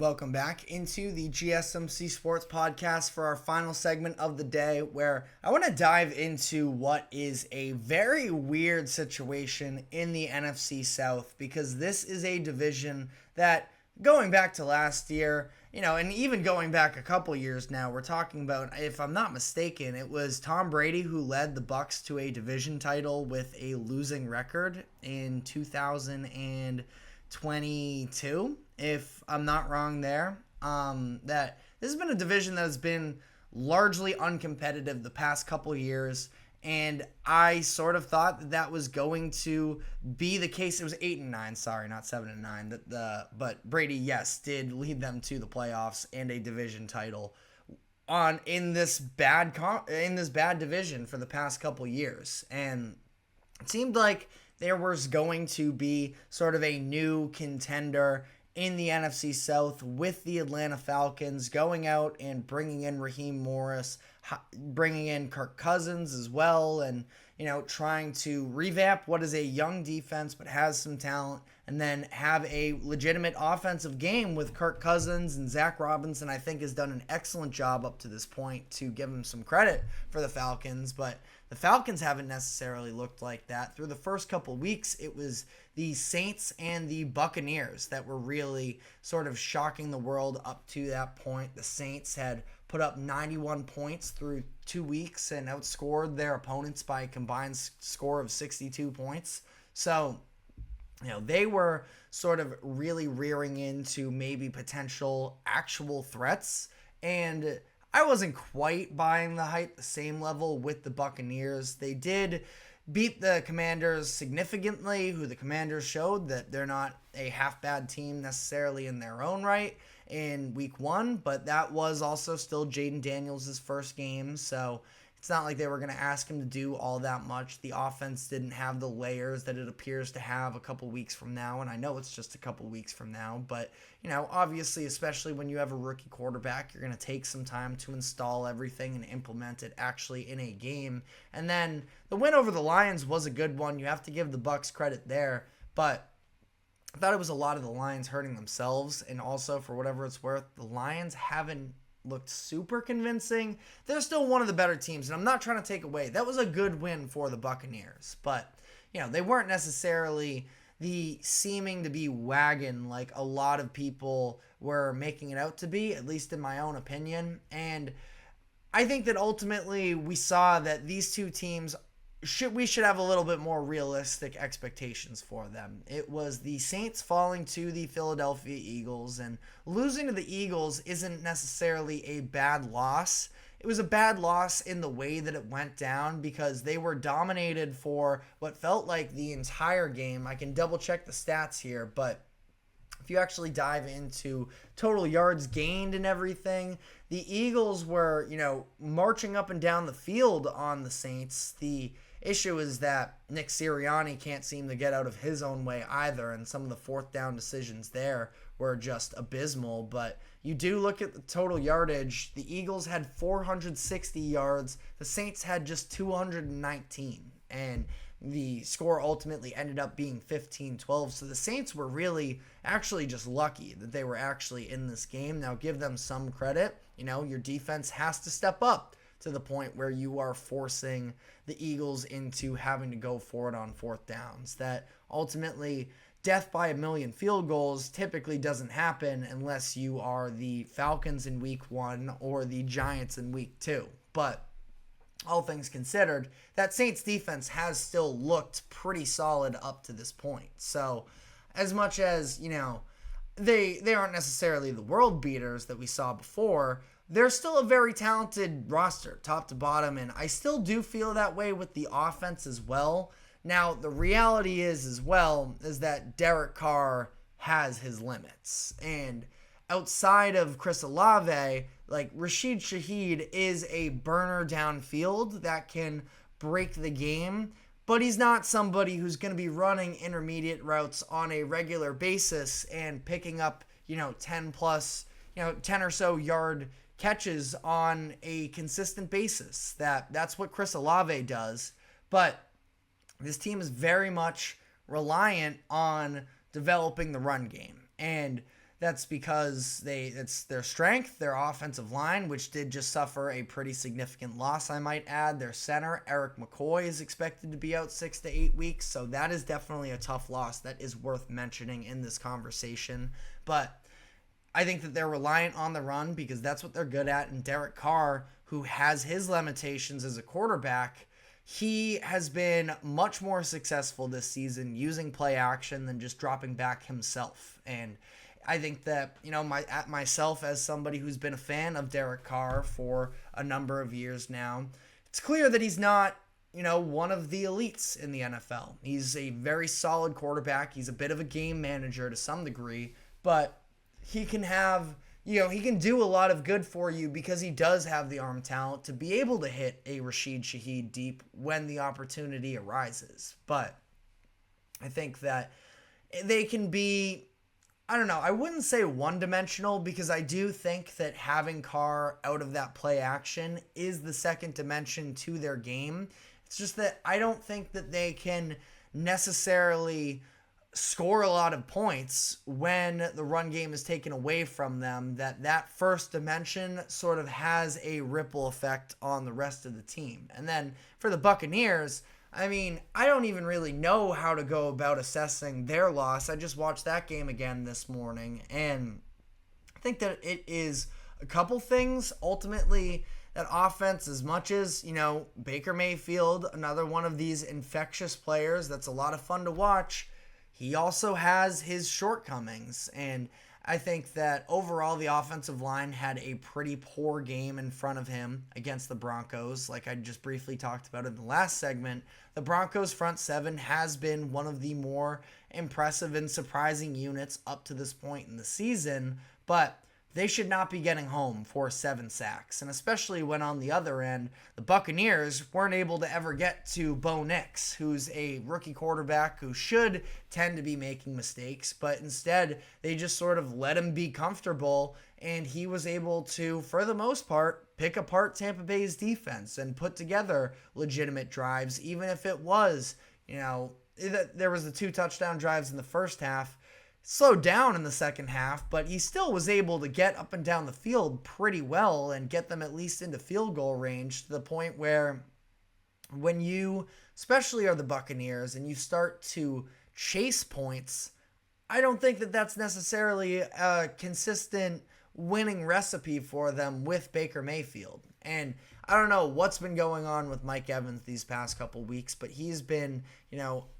Welcome back into the GSMC Sports Podcast for our final segment of the day, where I want to dive into what is a very weird situation in the NFC South, because this is a division that, going back to last year, and even going back a couple years now, we're talking about, if I'm not mistaken, it was Tom Brady who led the Bucs to a division title with a losing record in 2022, if I'm not wrong there. That this has been a division that has been largely uncompetitive the past couple years, and I sort of thought that was going to be the case. It was 8-9, sorry, not 7-9. But Brady, yes, did lead them to the playoffs and a division title in this bad division for the past couple years, and it seemed like there was going to be sort of a new contender in the NFC South with the Atlanta Falcons going out and bringing in Raheem Morris, bringing in Kirk Cousins as well, and trying to revamp what is a young defense but has some talent, and then have a legitimate offensive game with Kirk Cousins. And Zach Robinson, I think, has done an excellent job up to this point, to give him some credit for the Falcons, but the Falcons haven't necessarily looked like that. Through the first couple weeks, it was the Saints and the Buccaneers that were really sort of shocking the world up to that point. The Saints had put up 91 points through 2 weeks and outscored their opponents by a combined score of 62 points. So, they were sort of really rearing into maybe potential actual threats, and I wasn't quite buying the hype the same level with the Buccaneers. They did beat the Commanders significantly, who the Commanders showed that they're not a half-bad team necessarily in their own right in week 1, but that was also still Jaden Daniels' first game, so it's not like they were going to ask him to do all that much. The offense didn't have the layers that it appears to have a couple weeks from now, and I know it's just a couple weeks from now, but obviously, especially when you have a rookie quarterback, you're going to take some time to install everything and implement it actually in a game. And then the win over the Lions was a good one. You have to give the Bucs credit there, but I thought it was a lot of the Lions hurting themselves, and also, for whatever it's worth, the Lions haven't looked super convincing. They're still one of the better teams, and I'm not trying to take away. That was a good win for the Buccaneers, but they weren't necessarily the seeming to be wagon like a lot of people were making it out to be, at least in my own opinion. And I think that ultimately we saw that these two teams we should have a little bit more realistic expectations for them. It was the Saints falling to the Philadelphia Eagles, and losing to the Eagles isn't necessarily a bad loss. It was a bad loss in the way that it went down, because they were dominated for what felt like the entire game. I can double check the stats here, but if you actually dive into total yards gained and everything, the Eagles were, marching up and down the field on the Saints. The issue is that Nick Sirianni can't seem to get out of his own way either, and some of the fourth down decisions there were just abysmal. But you do look at the total yardage. The Eagles had 460 yards. The Saints had just 219, and the score ultimately ended up being 15-12. So the Saints were really actually just lucky that they were actually in this game. Now, give them some credit. Your defense has to step up to the point where you are forcing the Eagles into having to go for it on fourth downs. That ultimately, death by a million field goals typically doesn't happen unless you are the Falcons in week 1 or the Giants in week 2. But all things considered, that Saints defense has still looked pretty solid up to this point. So as much as, they aren't necessarily the world beaters that we saw before, they're still a very talented roster, top to bottom, and I still do feel that way with the offense as well. Now, the reality is that Derek Carr has his limits, and outside of Chris Olave, Rashid Shaheed is a burner downfield that can break the game, but he's not somebody who's going to be running intermediate routes on a regular basis and picking up, 10 or so yard catches on a consistent basis. That's what Chris Olave does, but this team is very much reliant on developing the run game. And that's because it's their strength, their offensive line, which did just suffer a pretty significant loss, I might add. Their center, Eric McCoy, is expected to be out 6 to 8 weeks, so that is definitely a tough loss that is worth mentioning in this conversation. But I think that they're reliant on the run because that's what they're good at, and Derek Carr, who has his limitations as a quarterback, he has been much more successful this season using play action than just dropping back himself. And I think that, myself as somebody who's been a fan of Derek Carr for a number of years now, it's clear that he's not, one of the elites in the NFL. He's a very solid quarterback. He's a bit of a game manager to some degree, but he can have, he can do a lot of good for you because he does have the arm talent to be able to hit a Rashid Shaheed deep when the opportunity arises. But I think that they can be, I don't know, I wouldn't say one-dimensional because I do think that having Carr out of that play action is the second dimension to their game. It's just that I don't think that they can necessarily score a lot of points when the run game is taken away from them, that first dimension sort of has a ripple effect on the rest of the team. And then for the Buccaneers, I don't even really know how to go about assessing their loss. I just watched that game again this morning, and I think that it is a couple things. Ultimately, that offense, as much as, Baker Mayfield, another one of these infectious players that's a lot of fun to watch, he also has his shortcomings, and I think that overall the offensive line had a pretty poor game in front of him against the Broncos. Like I just briefly talked about in the last segment, the Broncos front seven has been one of the more impressive and surprising units up to this point in the season, but they should not be getting home for 7 sacks. And especially when on the other end, the Buccaneers weren't able to ever get to Bo Nix, who's a rookie quarterback who should tend to be making mistakes, but instead they just sort of let him be comfortable, and he was able to, for the most part, pick apart Tampa Bay's defense and put together legitimate drives, even if it was, there was the 2 touchdown drives in the first half. Slowed down in the second half, but he still was able to get up and down the field pretty well and get them at least into field goal range, to the point where when you especially are the Buccaneers and you start to chase points, I don't think that that's necessarily a consistent winning recipe for them with Baker Mayfield. And I don't know what's been going on with Mike Evans these past couple weeks, but he's been,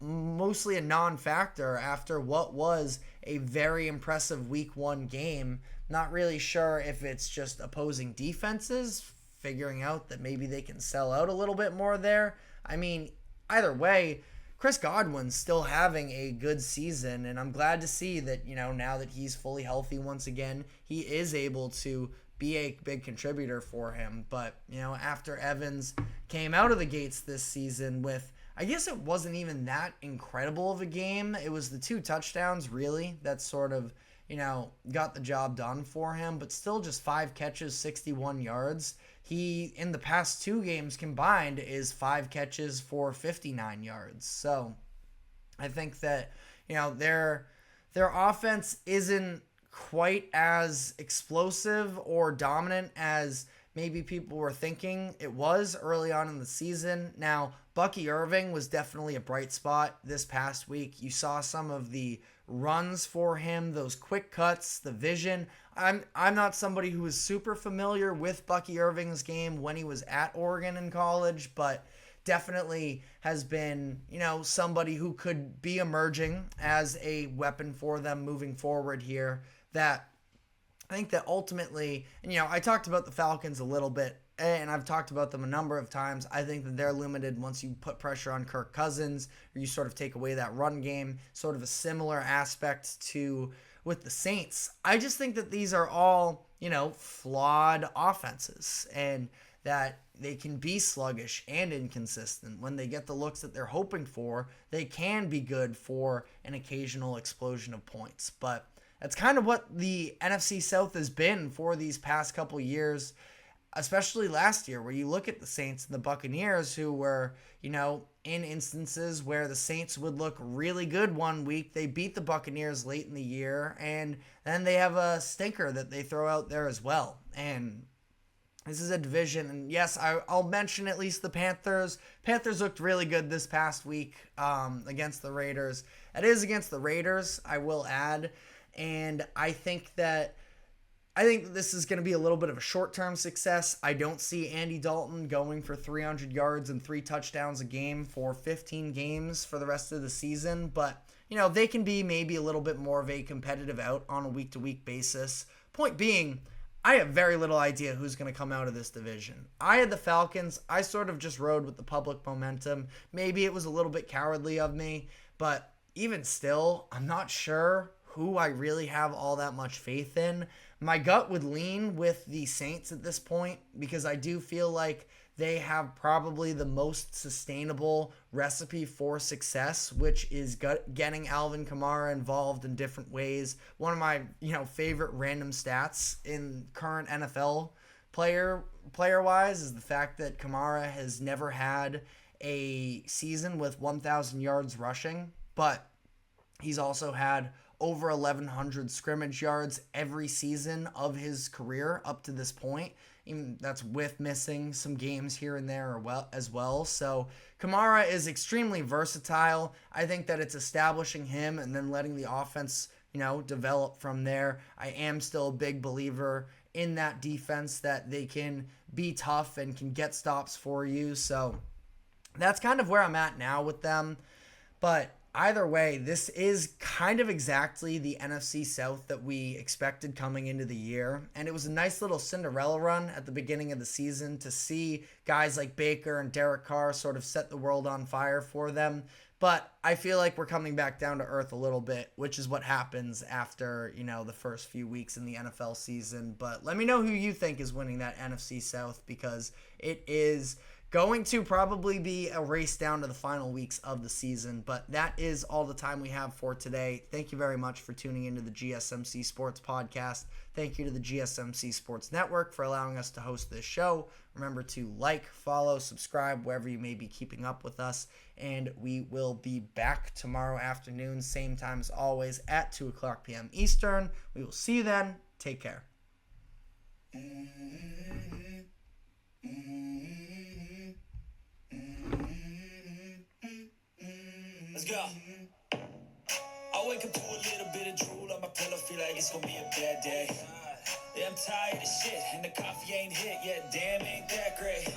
mostly a non-factor after what was a very impressive week 1 game. Not really sure if it's just opposing defenses figuring out that maybe they can sell out a little bit more there. Either way, Chris Godwin's still having a good season, and I'm glad to see that, now that he's fully healthy once again, he is able to be a big contributor for him. But, after Evans came out of the gates this season with, I guess it wasn't even that incredible of a game. It was the 2 touchdowns, really, that sort of, got the job done for him. But still just 5 catches, 61 yards. He, in the past 2 games combined, is 5 catches for 59 yards. So I think that, their offense isn't quite as explosive or dominant as maybe people were thinking it was early on in the season. Now, Bucky Irving was definitely a bright spot this past week. You saw some of the runs for him, those quick cuts, the vision. I'm not somebody who is super familiar with Bucky Irving's game when he was at Oregon in college, but definitely has been, somebody who could be emerging as a weapon for them moving forward here. That I think that ultimately, and I talked about the Falcons a little bit, and I've talked about them a number of times. I think that they're limited once you put pressure on Kirk Cousins, or you sort of take away that run game, sort of a similar aspect to with the Saints. I just think that these are all, flawed offenses, and that they can be sluggish and inconsistent. When they get the looks that they're hoping for, they can be good for an occasional explosion of points. But that's kind of what the NFC South has been for these past couple years. especially last year, where you look at the Saints and the Buccaneers, who were, in instances where the Saints would look really good one week, they beat the Buccaneers late in the year, and then they have a stinker that they throw out there as well. And this is a division, and yes, I'll mention at least the Panthers. Panthers looked really good this past week against the Raiders. It is against the Raiders, I will add, and I think this is going to be a little bit of a short-term success. I don't see Andy Dalton going for 300 yards and 3 touchdowns a game for 15 games for the rest of the season, but they can be maybe a little bit more of a competitive out on a week-to-week basis. Point being, I have very little idea who's going to come out of this division. I had the Falcons. I sort of just rode with the public momentum. Maybe it was a little bit cowardly of me, but even still, I'm not sure who I really have all that much faith in. My gut would lean with the Saints at this point because I do feel like they have probably the most sustainable recipe for success, which is getting Alvin Kamara involved in different ways. One of my, favorite random stats in current NFL player-wise is the fact that Kamara has never had a season with 1,000 yards rushing, but he's also had over 1,100 scrimmage yards every season of his career up to this point. Even that's with missing some games here and there as well. So Kamara is extremely versatile. I think that it's establishing him and then letting the offense, develop from there. I am still a big believer in that defense, that they can be tough and can get stops for you. So that's kind of where I'm at now with them. But either way, this is kind of exactly the NFC South that we expected coming into the year. And it was a nice little Cinderella run at the beginning of the season to see guys like Baker and Derek Carr sort of set the world on fire for them. But I feel like we're coming back down to earth a little bit, which is what happens after, the first few weeks in the NFL season. But let me know who you think is winning that NFC South, because it is going to probably be a race down to the final weeks of the season. But that is all the time we have for today. Thank you very much for tuning into the GSMC Sports Podcast. Thank you to the GSMC Sports Network for allowing us to host this show. Remember to like, follow, subscribe wherever you may be keeping up with us. And we will be back tomorrow afternoon, same time as always, at 2 o'clock p.m. Eastern. We will see you then. Take care. Let's go. I wake up to a little bit of drool on my pillow, feel like it's gonna be a bad day. Yeah, I'm tired of shit, and the coffee ain't hit yet. Damn, ain't that great.